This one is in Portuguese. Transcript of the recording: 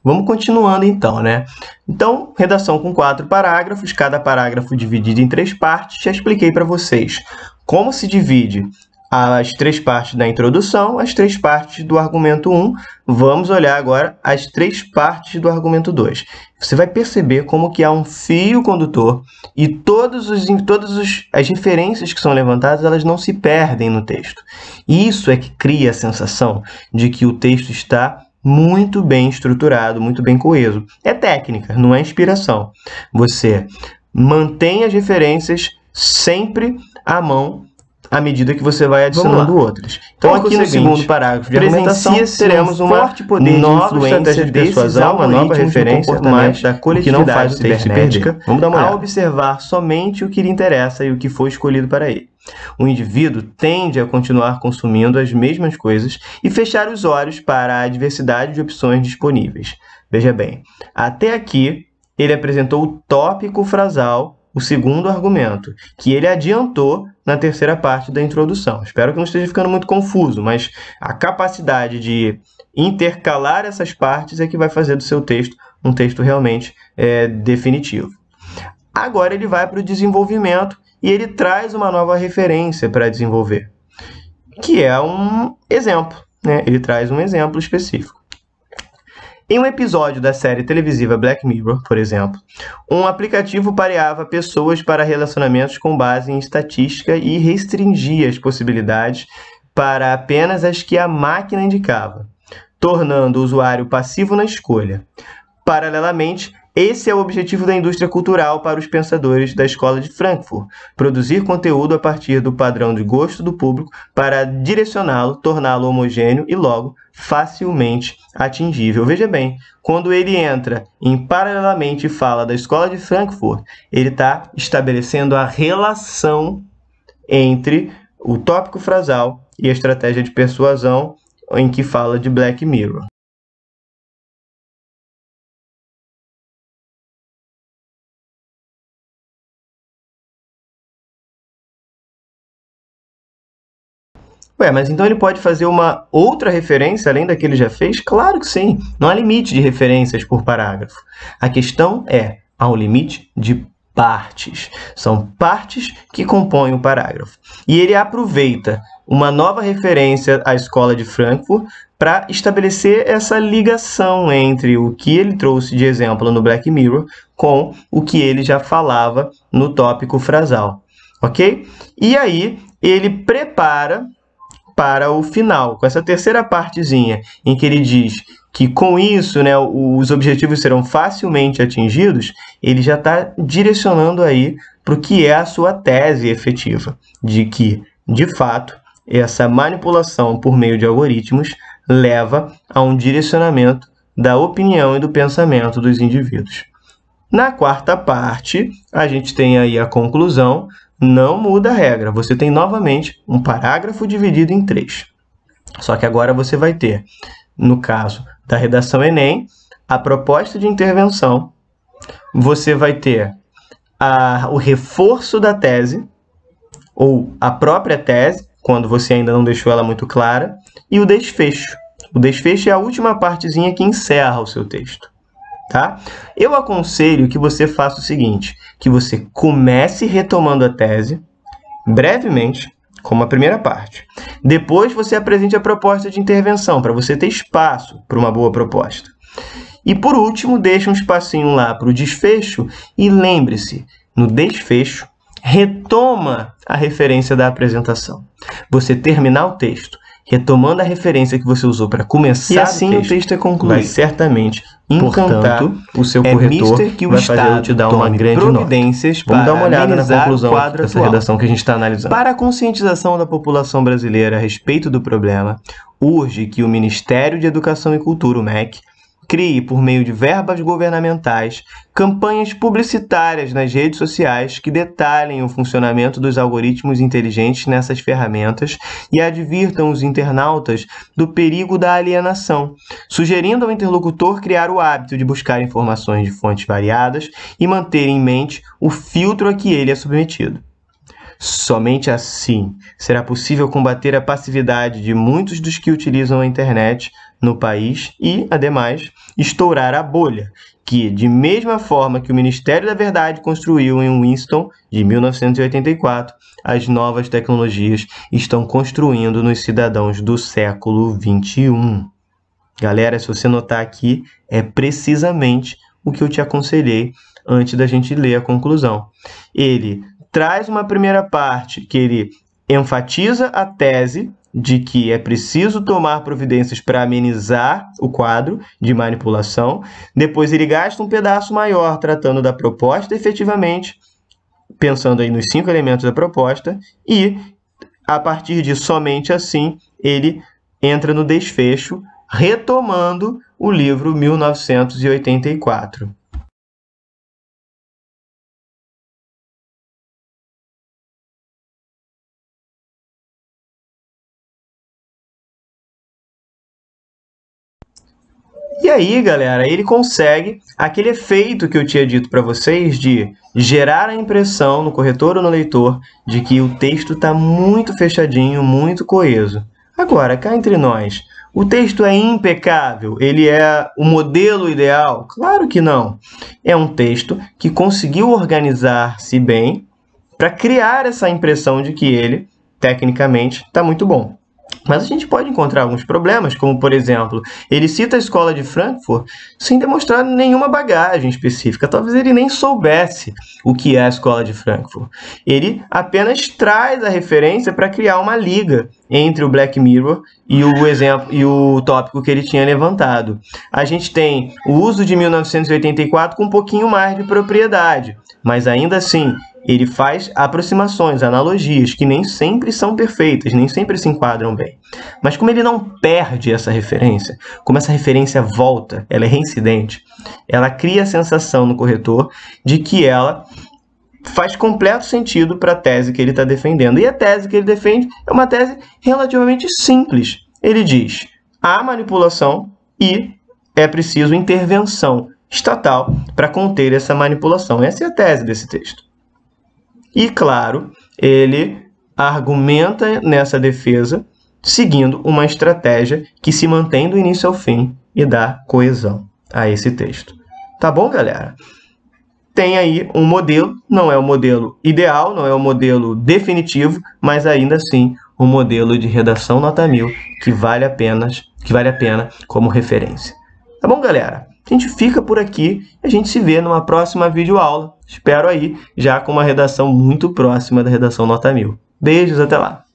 Vamos continuando então, né? Então, redação com 4 parágrafos, cada parágrafo dividido em 3 partes. Já expliquei para vocês como se divide as 3 partes da introdução, as 3 partes do argumento 1. Vamos olhar agora as 3 partes do argumento 2. Você vai perceber como que há um fio condutor e todas as referências que são levantadas, elas não se perdem no texto. Isso é que cria a sensação de que o texto está muito bem estruturado, muito bem coeso. É técnica, não é inspiração. Você mantém as referências sempre à mão à medida que você vai adicionando outras. Então, aqui no segundo parágrafo de argumentação, teremos uma forte poder nova estratégia de persuasão, uma nova referência, mas da coletividade, o que não faz o texto se perder. Vamos dar uma olhada. A observar somente o que lhe interessa e o que foi escolhido para ele. O indivíduo tende a continuar consumindo as mesmas coisas e fechar os olhos para a diversidade de opções disponíveis. Veja bem, até aqui ele apresentou o tópico frasal, o segundo argumento, que ele adiantou na terceira parte da introdução. Espero que não esteja ficando muito confuso, mas a capacidade de intercalar essas partes é que vai fazer do seu texto um texto realmente definitivo. Agora ele vai para o desenvolvimento e ele traz uma nova referência para desenvolver, que é um exemplo, né? Ele traz um exemplo específico. Em um episódio da série televisiva Black Mirror, por exemplo, um aplicativo pareava pessoas para relacionamentos com base em estatística e restringia as possibilidades para apenas as que a máquina indicava, tornando o usuário passivo na escolha. Paralelamente, esse é o objetivo da indústria cultural para os pensadores da Escola de Frankfurt, produzir conteúdo a partir do padrão de gosto do público para direcioná-lo, torná-lo homogêneo e, logo, facilmente atingível. Veja bem, quando ele entra em paralelamente e fala da Escola de Frankfurt, ele está estabelecendo a relação entre o tópico frasal e a estratégia de persuasão em que fala de Black Mirror. Ué, mas então ele pode fazer uma outra referência além da que ele já fez? Claro que sim. Não há limite de referências por parágrafo. A questão é, há um limite de partes. São partes que compõem o parágrafo. E ele aproveita uma nova referência à Escola de Frankfurt para estabelecer essa ligação entre o que ele trouxe de exemplo no Black Mirror com o que ele já falava no tópico frasal. Ok? E aí ele prepara para o final, com essa terceira partezinha, em que ele diz que com isso, né, os objetivos serão facilmente atingidos, ele já está direcionando aí para o que é a sua tese efetiva, de que, de fato, essa manipulação por meio de algoritmos leva a um direcionamento da opinião e do pensamento dos indivíduos. Na quarta parte, a gente tem aí a conclusão. Não muda a regra, você tem novamente um parágrafo dividido em 3. Só que agora você vai ter, no caso da redação Enem, a proposta de intervenção, você vai ter o reforço da tese, ou a própria tese, quando você ainda não deixou ela muito clara, e o desfecho. O desfecho é a última partezinha que encerra o seu texto. Tá? Eu aconselho que você faça o seguinte, que você comece retomando a tese, brevemente, como a primeira parte. Depois você apresente a proposta de intervenção, para você ter espaço para uma boa proposta. E por último, deixe um espacinho lá para o desfecho e lembre-se, no desfecho, retoma a referência da apresentação. Você terminar o texto retomando a referência que você usou para começar e assim o texto é concluído. Vai certamente encantar o seu corretor, que vai fazer te dar uma grande nota. Vamos dar uma olhada na conclusão dessa redação que a gente está analisando. Para a conscientização da população brasileira a respeito do problema, urge que o Ministério de Educação e Cultura, o MEC, crie, por meio de verbas governamentais, campanhas publicitárias nas redes sociais que detalhem o funcionamento dos algoritmos inteligentes nessas ferramentas e advirtam os internautas do perigo da alienação, sugerindo ao interlocutor criar o hábito de buscar informações de fontes variadas e manter em mente o filtro a que ele é submetido. Somente assim será possível combater a passividade de muitos dos que utilizam a internet no país e, ademais, estourar a bolha que, de mesma forma que o Ministério da Verdade construiu em Winston, de 1984, as novas tecnologias estão construindo nos cidadãos do século XXI. Galera, se você notar aqui, é precisamente o que eu te aconselhei antes da gente ler a conclusão. Ele traz uma primeira parte que ele enfatiza a tese de que é preciso tomar providências para amenizar o quadro de manipulação. Depois ele gasta um pedaço maior tratando da proposta efetivamente, pensando aí nos 5 elementos da proposta, e a partir de somente assim ele entra no desfecho, retomando o livro 1984. E aí, galera, ele consegue aquele efeito que eu tinha dito para vocês de gerar a impressão no corretor ou no leitor de que o texto está muito fechadinho, muito coeso. Agora, cá entre nós, o texto é impecável? Ele é o modelo ideal? Claro que não. É um texto que conseguiu organizar-se bem para criar essa impressão de que ele, tecnicamente, está muito bom. Mas a gente pode encontrar alguns problemas, como, por exemplo, ele cita a escola de Frankfurt sem demonstrar nenhuma bagagem específica. Talvez ele nem soubesse o que é a escola de Frankfurt. Ele apenas traz a referência para criar uma liga entre o Black Mirror e o exemplo e o tópico que ele tinha levantado. A gente tem o uso de 1984 com um pouquinho mais de propriedade, mas ainda assim ele faz aproximações, analogias, que nem sempre são perfeitas, nem sempre se enquadram bem. Mas como ele não perde essa referência, como essa referência volta, ela é reincidente, ela cria a sensação no corretor de que ela faz completo sentido para a tese que ele está defendendo. E a tese que ele defende é uma tese relativamente simples. Ele diz: há manipulação e é preciso intervenção estatal para conter essa manipulação. Essa é a tese desse texto. E, claro, ele argumenta nessa defesa seguindo uma estratégia que se mantém do início ao fim e dá coesão a esse texto. Tá bom, galera? Tem aí um modelo, não é o modelo ideal, não é o modelo definitivo, mas ainda assim um modelo de redação nota 1000 que vale a pena como referência. Tá bom, galera? A gente fica por aqui e a gente se vê numa próxima videoaula. Espero aí, já com uma redação muito próxima da redação nota 1000. Beijos, até lá!